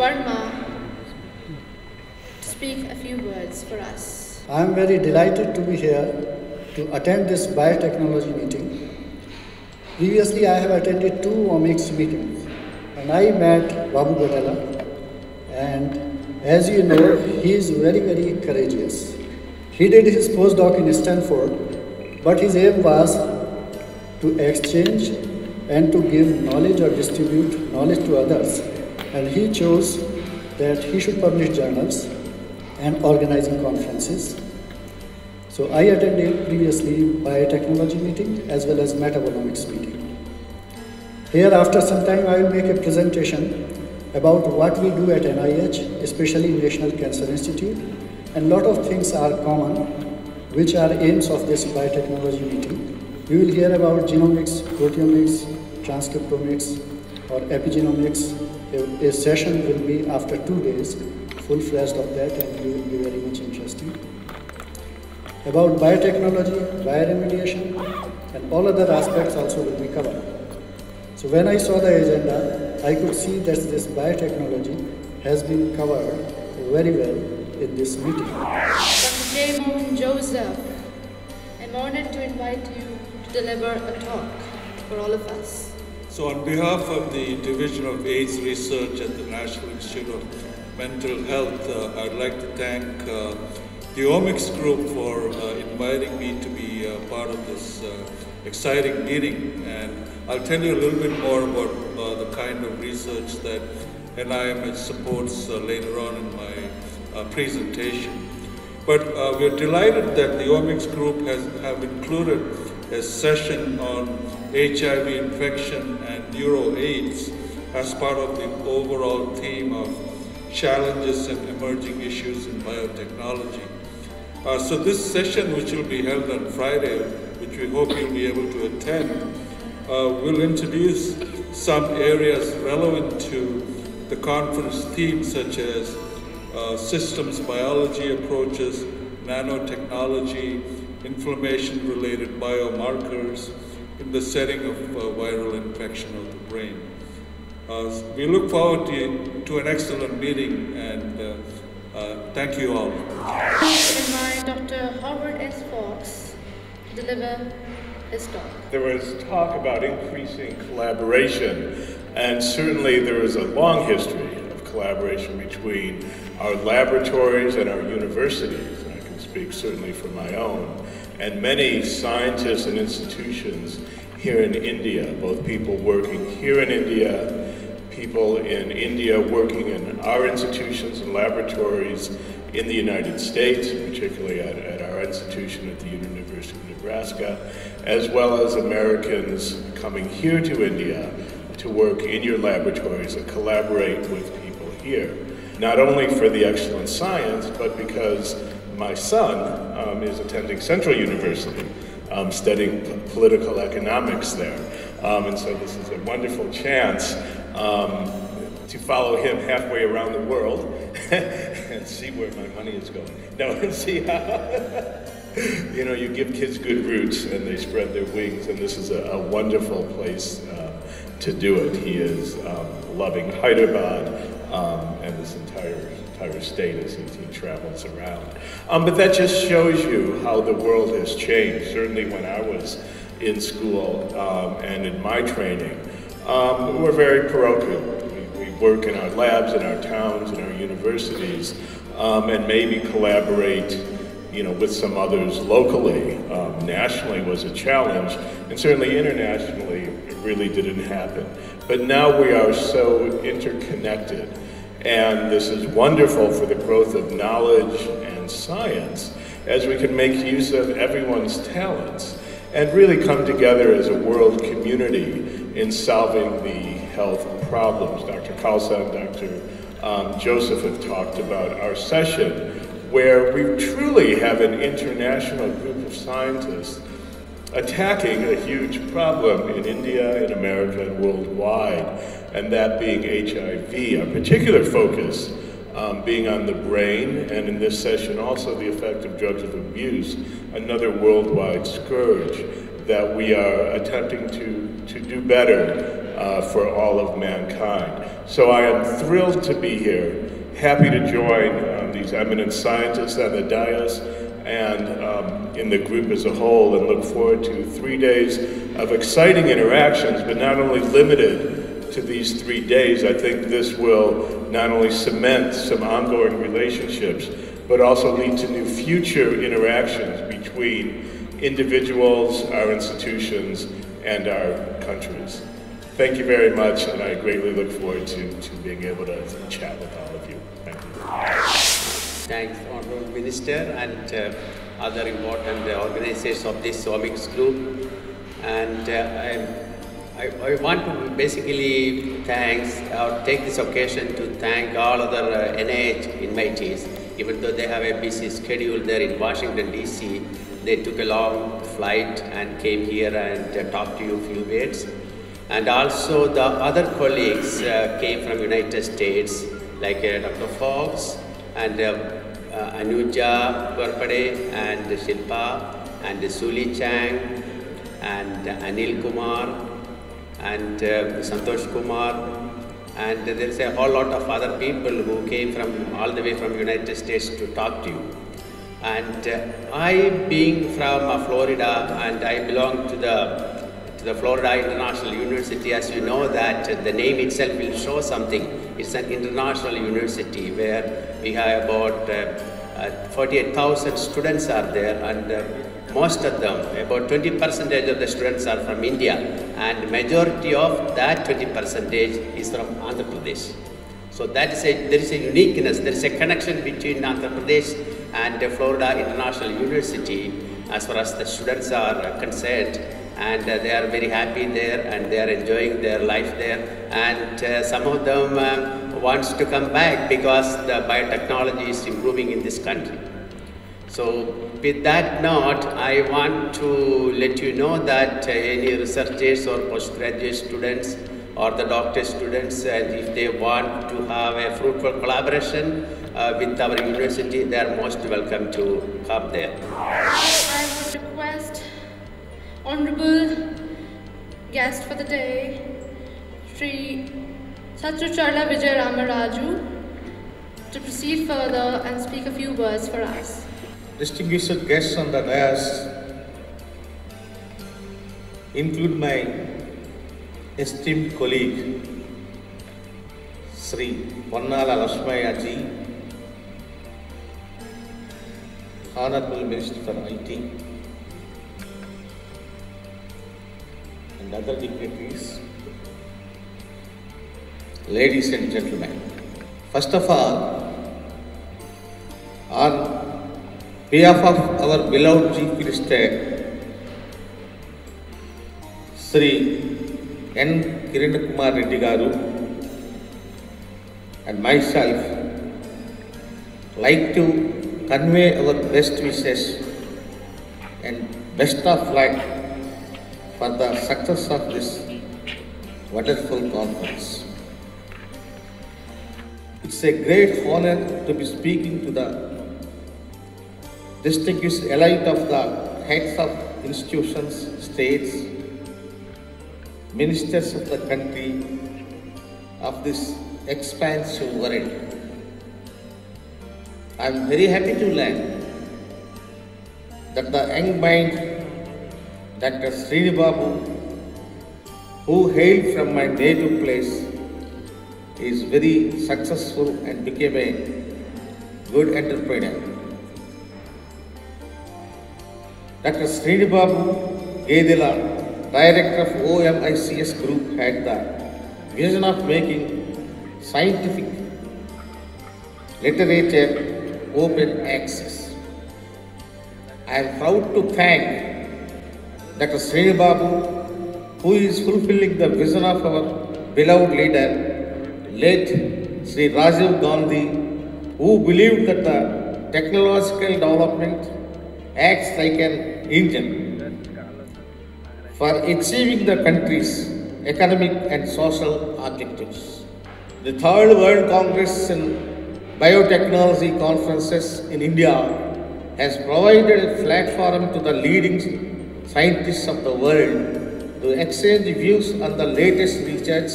Verma to speak a few words for us. I am very delighted to be here to attend this biotechnology meeting. Previously, I have attended 2 OMICS meetings, and I met Babu Gatala, and as you know, he is very, very courageous. He did his postdoc in Stanford, but his aim was to exchange and to give knowledge or distribute knowledge to others. And he chose that he should publish journals and organizing conferences. So I attended previously biotechnology meeting as well as metabolomics meeting. Here after some time I will make a presentation about what we do at NIH, especially National Cancer Institute, and lot of things are common which are aims of this biotechnology meeting. You will hear about genomics, proteomics, transcriptomics or epigenomics. A session will be after 2 days, full-fledged of that, and you will be very much interesting. About biotechnology, bioremediation, and all other aspects also will be covered. So when I saw the agenda, I could see that this biotechnology has been covered very well in this meeting. Dr. J. Mohan Joseph, I'm honored to invite you to deliver a talk for all of us. So on behalf of the Division of AIDS Research at the National Institute of Mental Health, I'd like to thank the OMICS Group for inviting me to be part of this exciting meeting. And I'll tell you a little bit more about the kind of research that NIMH supports later on in my presentation. But we're delighted that the OMICS Group have included a session on HIV infection and neuro-AIDS as part of the overall theme of challenges and emerging issues in biotechnology. So this session, which will be held on Friday, which we hope you'll be able to attend, will introduce some areas relevant to the conference themes such as systems biology approaches, nanotechnology, inflammation-related biomarkers in the setting of viral infection of the brain. We look forward to an excellent meeting, and thank you all. I invite Dr. Howard S. Fox to deliver his talk. There was talk about increasing collaboration, and certainly there is a long history of collaboration between our laboratories and our universities. And I can speak certainly for my own, and many scientists and institutions here in India, both people working here in India, people in India working in our institutions and laboratories in the United States, particularly at our institution at the University of Nebraska, as well as Americans coming here to India to work in your laboratories and collaborate with people here. Not only for the excellent science, but because my son is attending Central University, studying political economics there. And so this is a wonderful chance to follow him halfway around the world and see where my money is going. No, and see how, you know, you give kids good roots and they spread their wings, and this is a wonderful place to do it. He is loving Hyderabad and this entire state as he travels around. But that just shows you how the world has changed. Certainly when I was in school and in my training, we're very parochial. We work in our labs, in our towns, in our universities, and maybe collaborate, you know, with some others locally. Nationally was a challenge, and certainly internationally it really didn't happen. But now we are so interconnected, and this is wonderful for the growth of knowledge and science, as we can make use of everyone's talents and really come together as a world community in solving the health problems. Dr. Khalsa and Dr. Joseph have talked about our session, where we truly have an international group of scientists attacking a huge problem in India, in America, and worldwide, and that being HIV. Our particular focus being on the brain, and in this session also the effect of drugs of abuse, another worldwide scourge that we are attempting to do better for all of mankind. So I am thrilled to be here, happy to join these eminent scientists on the dais and in the group as a whole, and look forward to 3 days of exciting interactions, but not only limited to these 3 days. I think this will not only cement some ongoing relationships, but also lead to new future interactions between individuals, our institutions, and our countries. Thank you very much, and I greatly look forward to being able to chat with all of you. Thank you. Thanks, Honorable Minister, and other important organizers of this OMICS group. And I want to basically take this occasion to thank all other NIH invitees. Even though they have a busy schedule there in Washington, D.C., they took a long flight and came here and talked to you a few words. And also the other colleagues came from United States, like Dr. Fox and Anuja Gorpade and Shilpa and Suli Chang and Anil Kumar and Santosh Kumar. And there's a whole lot of other people who came from all the way from United States to talk to you. And I, being from Florida, and I belong to the Florida International University, as you know that the name itself will show something. It's an international university where we have about 48,000 students are there, and most of them, about 20% of the students are from India, and majority of that 20% is from Andhra Pradesh. So there is a uniqueness, there is a connection between Andhra Pradesh and Florida International University as far as the students are concerned, and they are very happy there and they are enjoying their life there, and some of them wants to come back because the biotechnology is improving in this country. So with that note, I want to let you know that any researchers or postgraduate students or the doctor students, and if they want to have a fruitful collaboration with our university, they are most welcome to come there. I would request Honorable guest for the day, Sri Satracharla Vijaya Rama Raju, to proceed further and speak a few words for us. Distinguished guests on the dais include my esteemed colleague, Sri Ponnala Lakshmaya ji, Honorable Minister for IT, and other dignitaries, ladies and gentlemen. First of all, on behalf of our beloved Chief Minister, Sri N. Kiran Kumar Reddy Garu, and myself, like to convey our best wishes and best of luck for the success of this wonderful conference. It's a great honor to be speaking to the distinguished elite of the heads of institutions, states, ministers of the country of this expansive world. I am very happy to learn that the young mind, Dr. Srini Babu, who hailed from my native place, is very successful and became a good entrepreneur. Dr. Srini Babu Gedila, Director of OMICS Group, had the vision of making scientific literature open access. I am proud to thank Dr. Srini Babu, who is fulfilling the vision of our beloved leader, late Sri Raju Gandhi, who believed that the technological development acts like an engine for achieving the country's economic and social objectives. The Third World Congress and Biotechnology Conferences in India has provided a platform to the leading scientists of the world to exchange views on the latest research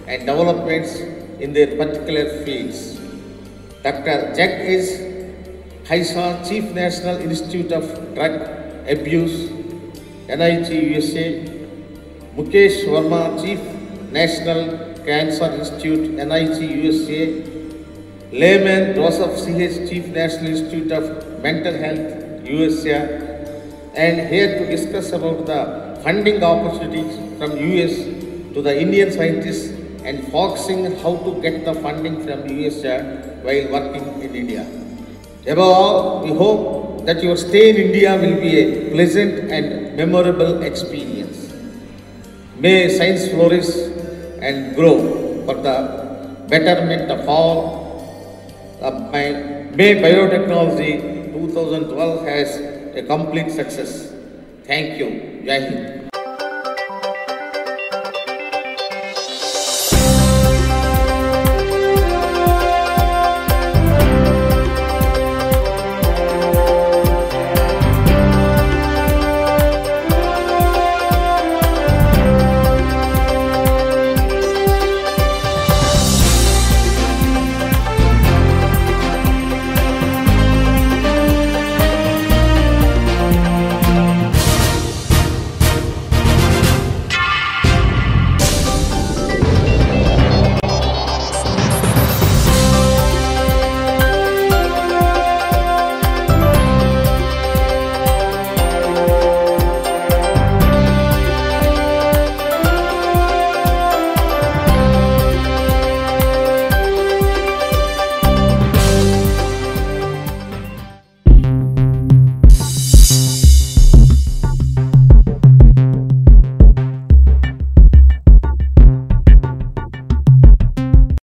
and developments in their particular fields. Dr. Jag is HICC Chief National Institute of Drug Abuse, NIH USA, Mukesh Verma, Chief National Cancer Institute, NIH USA, Layman Joseph CH, Chief National Institute of Mental Health, USA, and here to discuss about the funding opportunities from US to the Indian scientists and focusing how to get the funding from USA while working in India. Above all, we hope that your stay in India will be a pleasant and memorable experience. May science flourish and grow for the betterment of all. May biotechnology 2012 has a complete success. Thank you. Jai Hind.